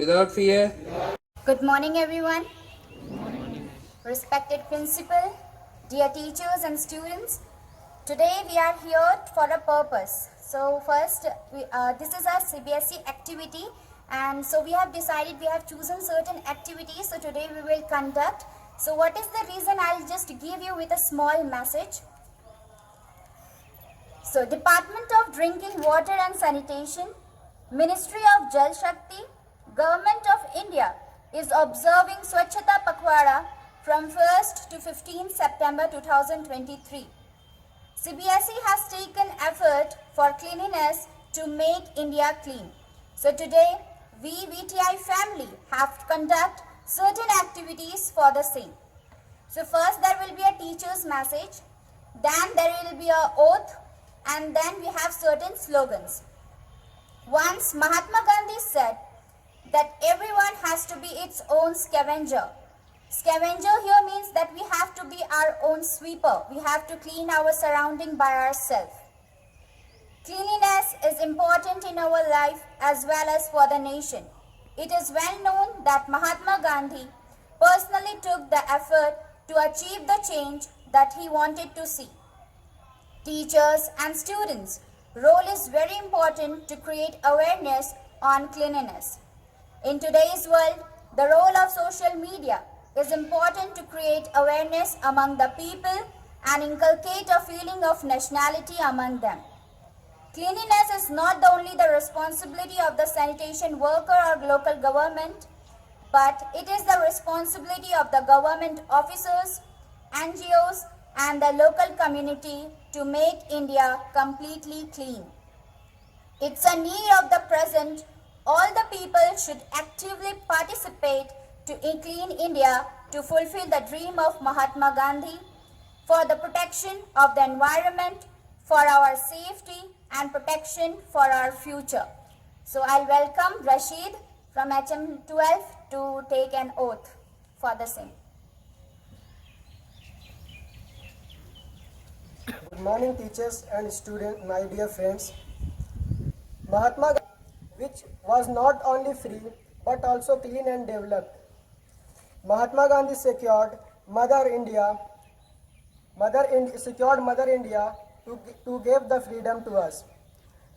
without fear. Good morning, everyone. Respected principal, dear teachers and students. Today we are here for a purpose. So first, this is our CBSE activity, and so we have decided, we have chosen certain activities. So today we will conduct. So what is the reason? I'll just give you with a small message. So Department of Drinking Water and Sanitation, Ministry of Jal Shakti, Government of India is observing Swachhta Pakhwada from 1st to 15th September 2023. CBSE has taken effort for cleanliness to make India clean. So today, we V.T.I family have conduct certain activities for the same. So first there will be a teacher's message, then there will be a oath, and then we have certain slogans. Once Mahatma Gandhi said that everyone has to be its own scavenger. Scavenger here means that we have to be our own sweeper. We have to clean our surrounding by ourselves. Cleanliness is important in our life as well as for the nation. It is well known that Mahatma Gandhi personally took the effort to achieve the change that he wanted to see. Teachers and students' role is very important to create awareness on cleanliness. In today's world, the role of social media is important to create awareness among the people and inculcate a feeling of nationality among them. Cleanliness is not only the responsibility of the sanitation worker or local government, but it is the responsibility of the government officers, NGOs, and the local community to make India completely clean. It's a need of the present. All the people should actively participate to clean India to fulfill the dream of Mahatma Gandhi for the protection of the environment, for our safety and protection for our future. So I'll welcome Rashid from HM12 to take an oath for the same. Good morning, teachers and students, my dear friends. Mahatma Gandhi, which was not only free but also clean and developed. Mahatma Gandhi secured Mother India to give the freedom to us.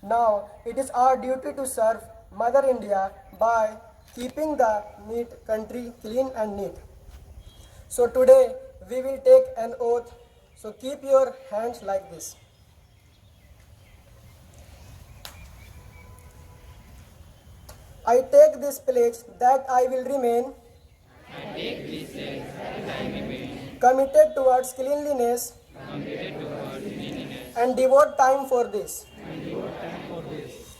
Now it is our duty to serve Mother India by keeping the neat country clean and neat. So today we will take an oath. So keep your hands like this. I take this pledge that I will remain committed towards cleanliness and devote time for this.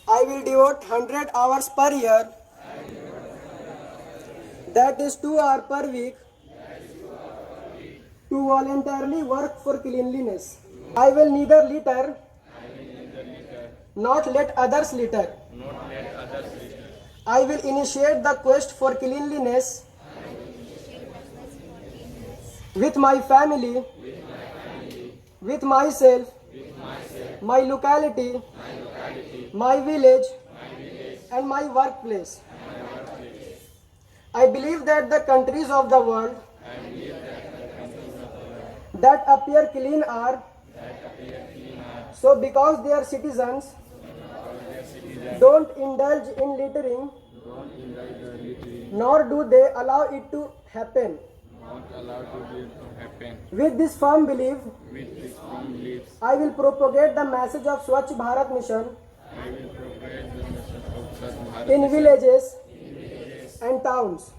I will devote 100 hours per year, that is 2 hours per week, to voluntarily work for cleanliness. I will neither litter, not let others litter. I will initiate the quest for cleanliness with my family, with myself, my locality, my village, and my workplace. I believe that the countries of the world that appear clean are so because their citizens don't indulge in littering, nor do they allow it to happen. With this firm belief, I will propagate the message of Swachh Bharat mission in villages and towns.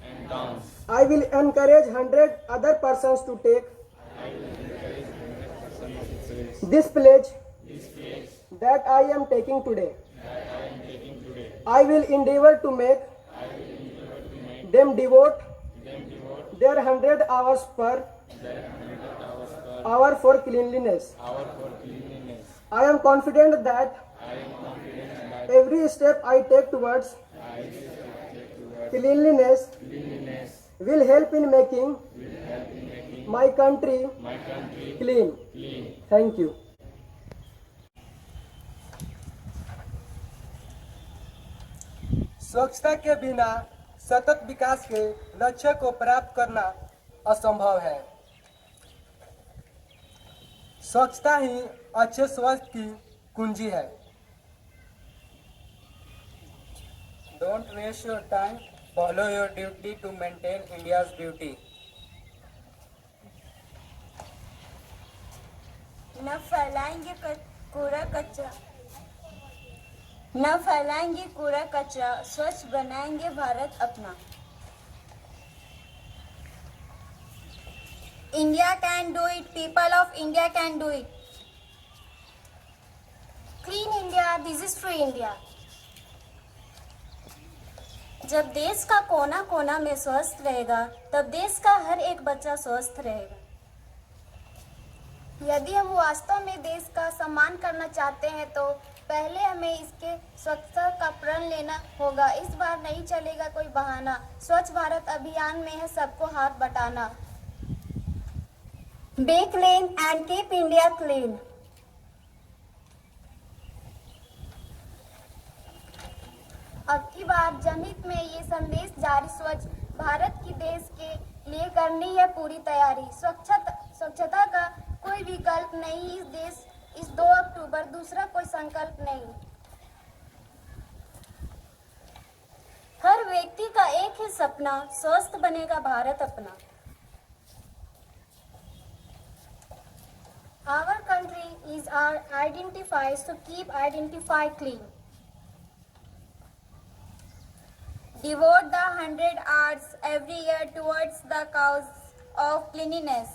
I will encourage 100 other persons to take this pledge that I am taking today. I will endeavor to make them devote their 100 hours per hour for cleanliness. I am confident that every step I take towards cleanliness will help in making my country clean. Thank you. स्वच्छता के बिना सतत विकास के लक्ष्य को प्राप्त करना असंभव है। स्वच्छता ही अच्छे स्वास्थ्य की कुंजी है। Don't waste your time. Follow your duty to maintain India's beauty. न फैलाएंगे कूड़ा कचरा, स्वच्छ बनाएंगे भारत अपना। India can do it, people of India can do it. Clean India, this is free India. जब देश का कोना कोना में स्वस्थ रहेगा, तब देश का हर एक बच्चा स्वस्थ रहेगा। यदि हम वास्तव में देश का सम्मान करना चाहते हैं तो पहले हमें इसके स्वच्छता का प्रण लेना होगा। इस बार नहीं चलेगा कोई बहाना। स्वच्छ भारत अभियान में है सबको हाथ बटाना। Be clean and keep India clean. अब की बार जनहित में ये संदेश जारी, स्वच्छ भारत की देश के लिए करनी है पूरी तैयारी। स्वच्छता का कोई विकल्प नहीं इस 2 अक्टूबर, दूसरा कोई संकल्प नहीं। हर व्यक्ति का एक ही सपना, स्वस्थ बनेगा भारत अपना। Our country is our identify, so keep identify clean. Devote the 100 hours every year towards the cause of cleanliness.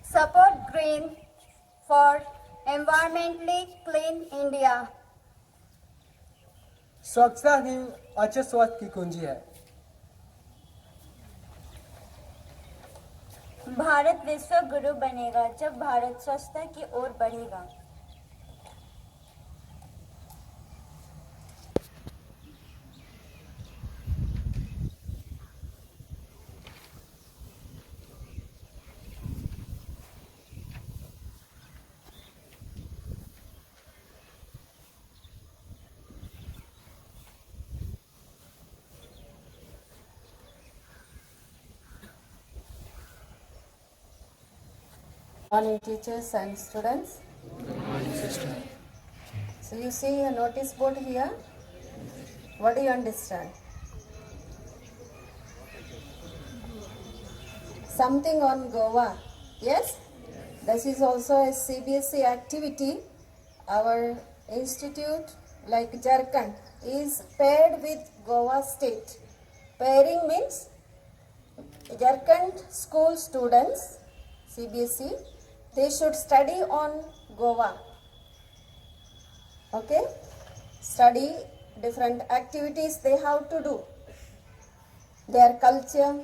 Support green for environmentally clean India. स्वच्छता ही अच्छे स्वास्थ्य की कुंजी है। भारत विश्व गुरु बनेगा जब भारत स्वच्छता की ओर बढ़ेगा। Morning teachers and students. So you see a notice board here. What do you understand? Something on Goa. Yes? This is also a CBSE activity. Our institute, like Jharkhand, is paired with Goa state. Pairing means Jharkhand school students, CBSE, they should study on Goa. Okay? Study different activities they have to do. Their culture,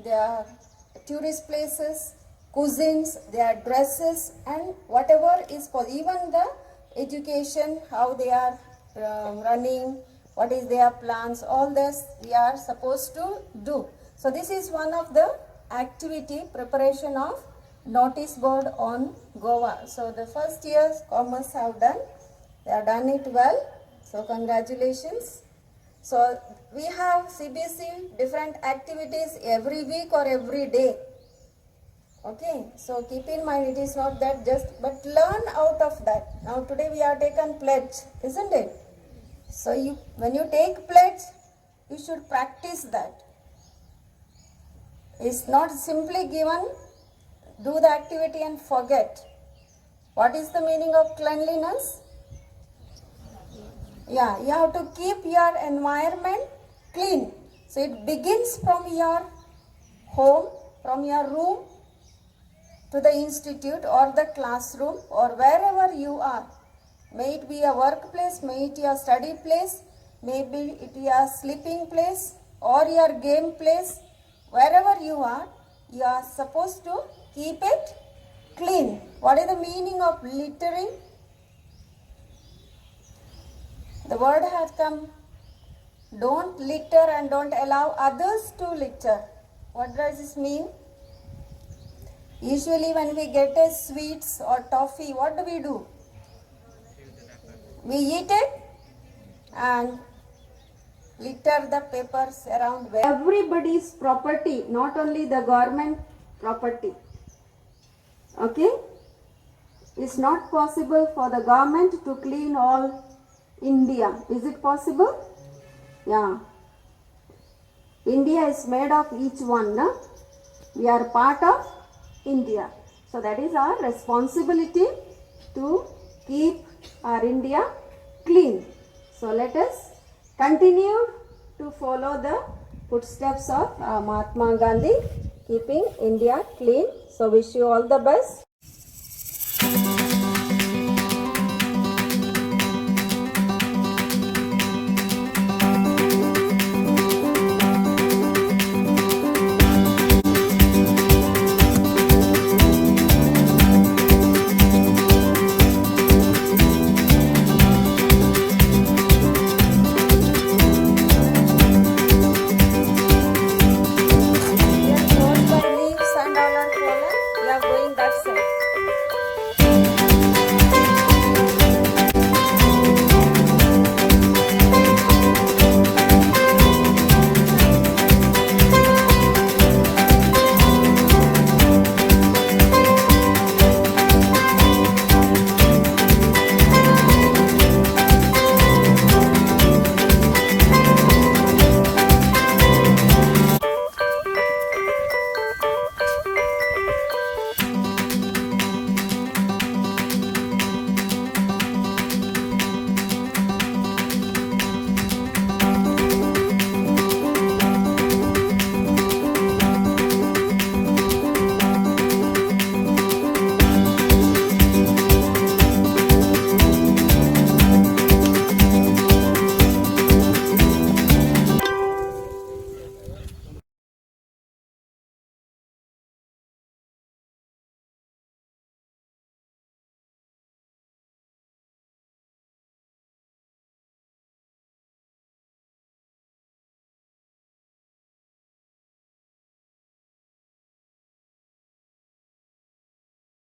their tourist places, cuisines, their dresses, and whatever is for even the education, how they are running, what is their plans, all this we are supposed to do. So this is one of the activity preparation of notice board on Goa. So the first year's commerce have done. They have done it well. So congratulations. So we have CBSE different activities every week or every day. Okay. So keep in mind it is not that just, but learn out of that. Now today we are taken pledge, isn't it? So when you take pledge, you should practice that. It's not simply given, do the activity and forget. What is the meaning of cleanliness? Yeah, you have to keep your environment clean. So it begins from your home, from your room to the institute or the classroom or wherever you are. May it be a workplace, may it be a study place, maybe it be a sleeping place or your game place. Wherever you are supposed to keep it clean. What is the meaning of littering? The word has come, don't litter and don't allow others to litter. What does this mean? Usually when we get a sweets or toffee, what do? We eat it and litter the papers around where Everybody's property, not only the government property. Okay? It's not possible for the government to clean all India. Is it possible? Yeah. India is made of each one. No? We are part of India. So that is our responsibility to keep our India clean. So let us continue to follow the footsteps of Mahatma Gandhi, keeping India clean. So wish you all the best.